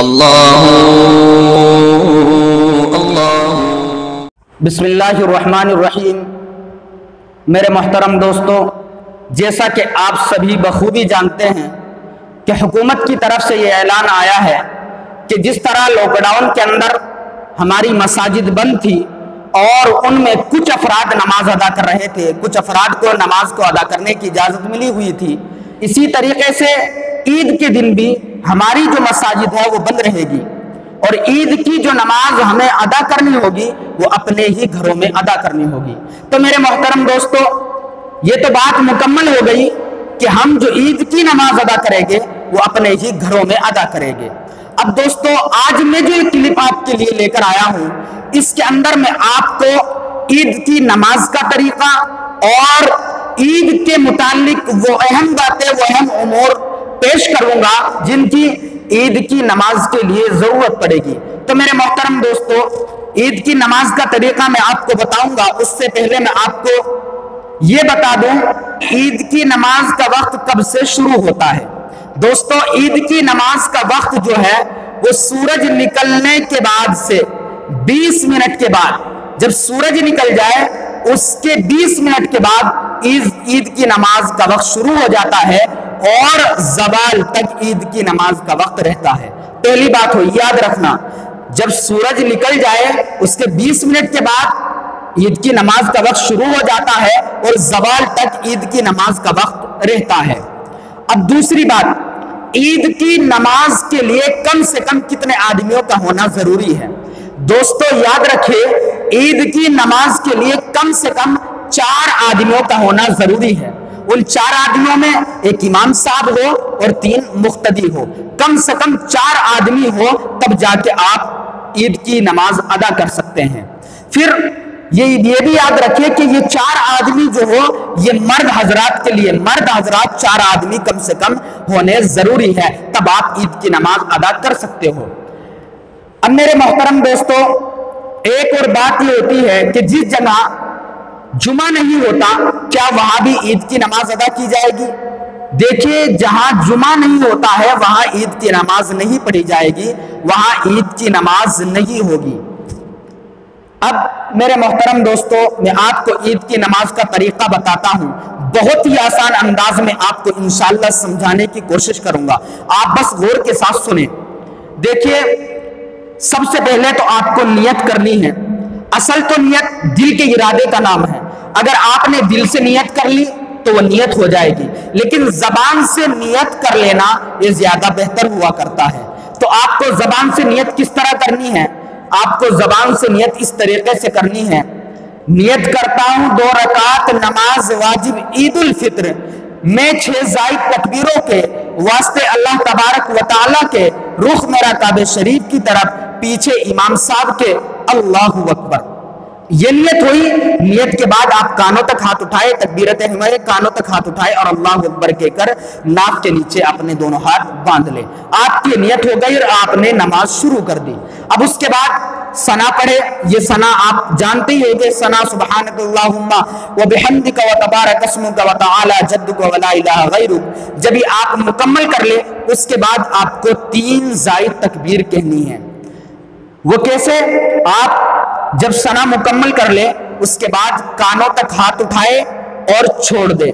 اللہ اللہ۔ بسم اللہ الرحمن الرحیم۔ میرے محترم دوستو، جیسا کہ آپ سبھی بخوبی جانتے ہیں کہ حکومت کی طرف سے یہ اعلان آیا ہے کہ جس طرح لاک ڈاؤن کے اندر ہماری مساجد بند تھی اور ان میں کچھ افراد نماز ادا کر رہے تھے، کچھ افراد کو نماز کو ادا کرنے کی اجازت ملی ہوئی تھی، اسی طریقے سے عید کے دن بھی ہماری جو مساجد ہے وہ بند رہے گی اور عید کی جو نماز ہمیں ادا کرنی ہوگی وہ اپنے ہی گھروں میں ادا کرنی ہوگی۔ تو میرے محترم دوستو، یہ تو بات مکمل ہو گئی کہ ہم جو عید کی نماز ادا کریں گے وہ اپنے ہی گھروں میں ادا کریں گے۔ اب دوستو، آج میں جو کلپ آپ کے لیے لے کر آیا ہوں، اس کے اندر میں آپ کو عید کی نماز کا طریقہ اور عید کے متعلق وہ اہم باتیں، وہ اہم امور پیش کروں گا جن کی عید کی نماز کے لیے ضرورت پڑے گی۔ تو میرے محترم دوستو، عید کی نماز کا طریقہ میں آپ کو بتاؤں گا، اس سے پہلے میں آپ کو یہ بتا دوں عید کی نماز کا وقت کب سے شروع ہوتا ہے۔ دوستو، عید کی نماز کا وقت جو ہے وہ سورج نکلنے کے بعد سے 20 منٹ کے بعد، جب سورج نکل جائے اس کے 20 منٹ کے بعد عید کی نماز کا وقت شروع ہو جاتا ہے اور زوال تک عید کی نماز کا وقت رہتا ہے۔ پہلی بات ہو یاد رکھنا، جب سورج نکل جائے اس کے 20 منٹ کے بعد عید کی نماز کا وقت شروع ہو جاتا ہے اور زوال تک عید کی نماز کا وقت رہتا ہے۔ اب دوسری بات، عید کی نماز کے لیے کم سے کم کتنے آدمیوں کا ہونا ضروری ہے؟ دوستو یاد رکھیں، عید کی نماز کے لیے کم سے کم 4 آدمیوں کا ہونا ضروری ہے۔ ان 4 آدمیوں میں ایک امام صاحب ہو اور 3 مقتدی ہو، کم سے کم 4 آدمی ہو، تب جا کے آپ عید کی نماز ادا کر سکتے ہیں۔ پھر یہ بھی یاد رکھیے کہ یہ 4 آدمی جو ہو یہ مرد حضرات کے لیے، مرد حضرات 4 آدمی کم سے کم ہونے ضروری ہے، تب آپ عید کی نماز ادا کر سکتے ہو۔ اب میرے محترم دوستو، ایک اور بات یہ ہوتی ہے کہ جس جگہ جمعہ نہیں ہوتا کیا وہاں بھی عید کی نماز ادا کی جائے گی؟ دیکھیے، جہاں جمعہ نہیں ہوتا ہے وہاں عید کی نماز نہیں پڑھی جائے گی، وہاں عید کی نماز نہیں ہوگی۔ اب میرے محترم دوستو، میں آپ کو عید کی نماز کا طریقہ بتاتا ہوں، بہت ہی آسان انداز میں آپ کو انشاءاللہ سمجھانے کی کوشش کروں گا، آپ بس غور کے ساتھ سنیں۔ دیکھیے، سب سے پہلے تو آپ کو نیت کرنی ہے۔ اصل تو نیت دل کے ارادے کا نام ہے، اگر آپ نے دل سے نیت کر لی تو وہ نیت ہو جائے گی، لیکن زبان سے نیت کر لینا یہ زیادہ بہتر ہوا کرتا ہے۔ تو آپ کو زبان سے نیت کس طرح کرنی ہے؟ آپ کو زبان سے نیت اس طریقے سے کرنی ہے، نیت کرتا ہوں 2 رکعت نماز واجب عید الفطر میں 6 زائد تکبیروں کے واسطے اللہ تبارک و تعالیٰ کے رخ میرا کعبہ شریف کی طرف، پیچھے امام صاحب کے اللہ اکبر۔ یہ نیت ہوئی۔ نیت کے بعد آپ کانوں تک ہاتھ اٹھائے، تکبیرت احرام کانوں تک ہاتھ اٹھائے اور اللہ اکبر کہہ کر ناک کے نیچے اپنے دونوں ہاتھ باندھ لے۔ آپ کی نیت ہو گئی اور آپ نے نماز شروع کر دی۔ اب اس کے بعد ثنا پڑھے۔ یہ ثنا آپ جانتے ہی ہوگے، ثنا سبحانک اللہم و بحمدک و تبارک اسمک و تعالی جدک و لا الہ غیرک۔ جب یہ آپ مکمل کر لے اس کے بعد آپ کو 3 زائد تکبیر کہنی ہے۔ وہ کیسے؟ آپ جب ثنا مکمل کر لے اس کے بعد کانوں تک ہاتھ اٹھائے اور چھوڑ دے،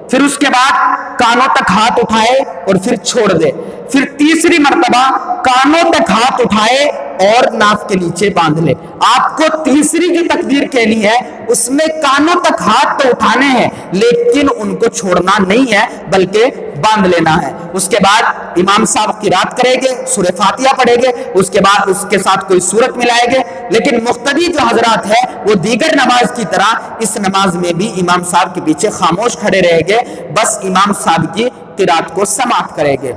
پھر اس کے بعد کانوں تک ہاتھ اٹھائے اور پھر چھوڑ دے، پھر تیسری مرتبہ کانوں تک ہاتھ اٹھائے اور ناک کے نیچے باندھ لے۔ آپ کو تیسری کی تکبیر کہنی ہے، اس میں کانوں تک ہاتھ تو اٹھانے ہیں لیکن ان کو چھوڑنا نہیں ہے بلکہ باندھ لینا ہے۔ اس کے بعد امام صاحب قرات کریں گے، سورہ فاتحہ پڑھیں گے، اس کے بعد اس کے ساتھ کوئی سورت ملائیں گے، لیکن مقتدی جو حضرات ہیں وہ دیگر نماز کی طرح اس نماز میں بھی امام صاحب کے پیچھے خاموش کھڑے رہیں گے، بس امام صاحب کی قرات کو سماعت کریں گے۔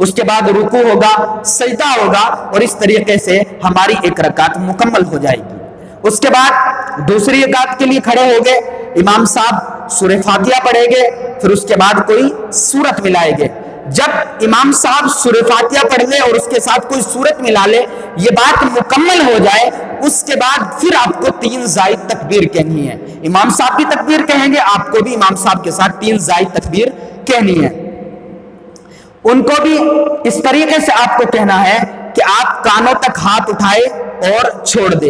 اس کے بعد رکوع ہوگا، سجدہ ہوگا اور اس طریقے سے ہماری 1 رکعت مکمل ہو جائے گی۔ اس کے بعد دوسری رکعت کے لیے کھڑے ہو گئے، امام صاحب سورہ فاتحہ پڑھیں گے، پھر اس کے بعد کوئی سورت ملائیں گے۔ جب امام صاحب سورہ فاتحہ پڑھ لے اور اس کے ساتھ کوئی سورت ملا لے، یہ بات مکمل ہو جائے، اس کے بعد پھر آپ کو 3 زائد تکبیر کہنی ہے۔ امام صاحب بھی تکبیر کہیں گے، آپ کو بھی امام صاحب کے ساتھ 3 زائد تکبیر کہنی ہے۔ ان کو بھی اس طریقے سے آپ کو کہنا ہے کہ آپ کانوں تک ہاتھ اٹھائے اور چھوڑ دے،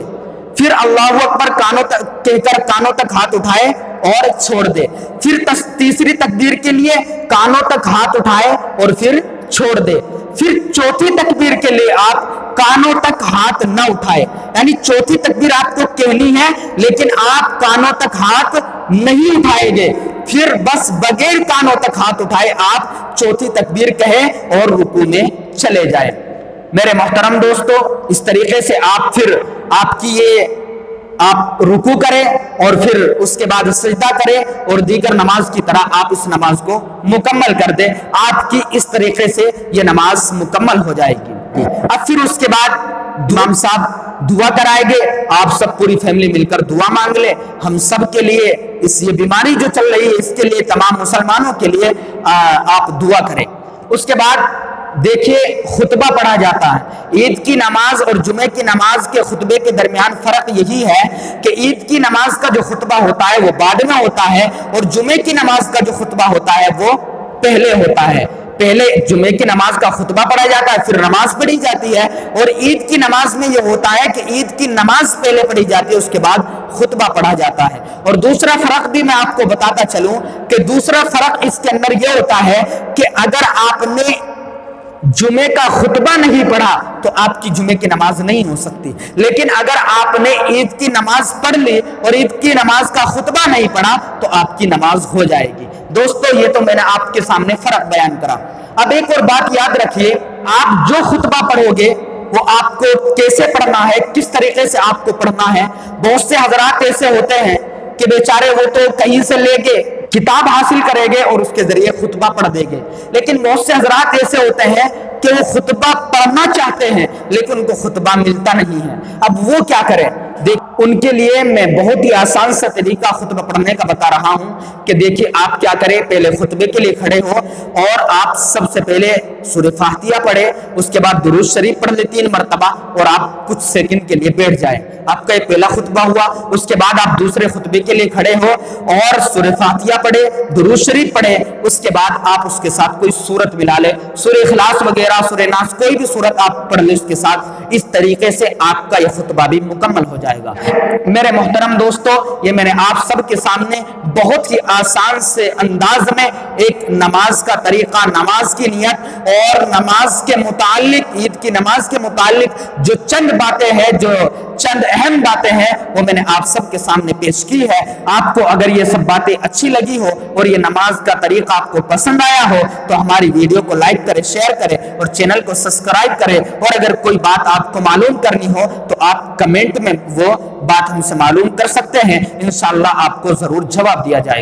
پھر اللہ اکبر کانوں تک کہہ کر کانوں تک ہاتھ اٹھائے اور چھوڑ دے، پھر تیسری تکبیر کے لیے کانوں تک ہاتھ اٹھائے اور پھر چھوڑ دے، پھر چوتھی تکبیر کے لیے آپ کانوں تک ہاتھ نہ اٹھائے، یعنی چوتھی تکبیر آپ کو کہنی ہے لیکن آپ کانوں تک ہاتھ نہیں اٹھائیں گے، پھر بس بغیر کانوں تک ہاتھ اٹھائے آپ چوتھی تکبیر کہیں اور رکوع میں چلے جائیں۔ میرے محترم دوستو، اس طریقے سے آپ پھر آپ کی آپ رکوع کریں اور پھر اس کے بعد سجدہ کریں اور دیگر نماز کی طرح آپ اس نماز کو مکمل کر دیں۔ آپ کی اس طریقے سے یہ نماز مکمل ہو جائے گی۔ اب پھر اس کے بعد امام صاحب دعا کرائیں گے، آپ سب پوری فیملی مل کر دعا مانگ لیں ہم سب کے لیے، یہ بیماری جو چل رہی ہے اس کے لیے، تمام مسلمانوں کے لیے آپ دعا کریں۔ اس کے بعد دیکھیے خطبہ پڑھا جاتا ہے۔ عید کی نماز اور جمعہ کی نماز کے خطبے کے درمیان فرق یہی ہے کہ عید کی نماز کا جو خطبہ ہوتا ہے وہ بعد میں ہوتا ہے اور جمعہ کی نماز کا جو خطبہ ہوتا ہے وہ پہلے ہوتا ہے۔ پہلے جمعہ کی نماز کا خطبہ پڑھا جاتا ہے، پھر نماز پڑھی جاتی ہے، اور عید کی نماز میں یہ ہوتا ہے کہ عید کی نماز پہلے پڑھی جاتی ہے، اس کے بعد خطبہ پڑھا جاتا ہے۔ اور دوسرا فرق بھی میں آپ کو بتاتا چلوں کہ دوسرا فرق اس کے اندر یہ ہوتا ہے کہ اگر آپ نے جمعے کا خطبہ نہیں پڑھا تو آپ کی جمعے کی نماز نہیں ہو سکتی، لیکن اگر آپ نے عید کی نماز پڑھ لی اور عید کی نماز کا خطبہ نہیں پڑھا تو آپ کی نماز ہو جائے گی۔ دوستو یہ تو میں نے آپ کے سامنے فرق بیان کرا۔ اب ایک اور بات یاد رکھیے، آپ جو خطبہ پڑھو گے وہ آپ کو کیسے پڑھنا ہے، کس طریقے سے آپ کو پڑھنا ہے۔ بہت سے حضرات ایسے ہوتے ہیں کہ بیچارے وہ تو کہیں سے لے کے کتاب حاصل کریں گے اور اس کے ذریعے خطبہ پڑھ دیں گے، لیکن بہت سے حضرات ایسے ہوتے ہیں کہ وہ خطبہ پڑھنا چاہتے ہیں لیکن ان کو خطبہ ملتا نہیں ہے۔ اب وہ کیا کریں؟ ان کے لیے میں بہت ہی آسان سا طریقہ خطبہ پڑھنے کا بتا رہا ہوں کہ دیکھیے آپ کیا کریں، پہلے خطبے کے لیے کھڑے ہو اور آپ سب سے پہلے سورہ فاتحہ پڑھے، اس کے بعد درود شریف پڑھ لیں 3 مرتبہ اور آپ کچھ سیکنڈ کے لیے بیٹھ جائیں۔ آپ کا یہ پہلا خطبہ ہوا۔ اس کے بعد آپ دوسرے خطبے کے لیے کھڑے ہو اور سورہ فاتحہ پڑھے، درود شریف پڑھے، اس کے بعد آپ اس کے ساتھ کوئی سورت ملا لیں، سورہ اخلاص وغیرہ، سورہ ناس، کوئی بھی سورت آپ پڑھ لیں اس کے ساتھ۔ اس طریقے سے آپ کا یہ خطبہ بھی مکمل ہو جائے گا۔ میرے محترم دوستو، یہ میں نے آپ سب کے سامنے بہت ہی آسان سے انداز میں ایک نماز کا طریقہ، نماز کی نیت اور نماز کے متعلق، عید کی نماز کے متعلق جو چند باتیں ہیں، جو چند اہم باتیں ہیں، وہ میں نے آپ سب کے سامنے پیش کی ہے۔ آپ کو اگر یہ سب باتیں اچھی لگی ہو اور یہ نماز کا طریقہ آپ کو پسند آیا ہو تو ہماری ویڈیو کو لائک کریں، شیئر کریں اور چینل کو سبسکرائب کریں، اور اگر کوئی بات آپ کو معلوم کرنی ہو تو آپ کمنٹ میں وہ بات ہم سے معلوم کر سکتے ہیں، انشاءاللہ آپ کو ضرور جواب دیا جائے گا۔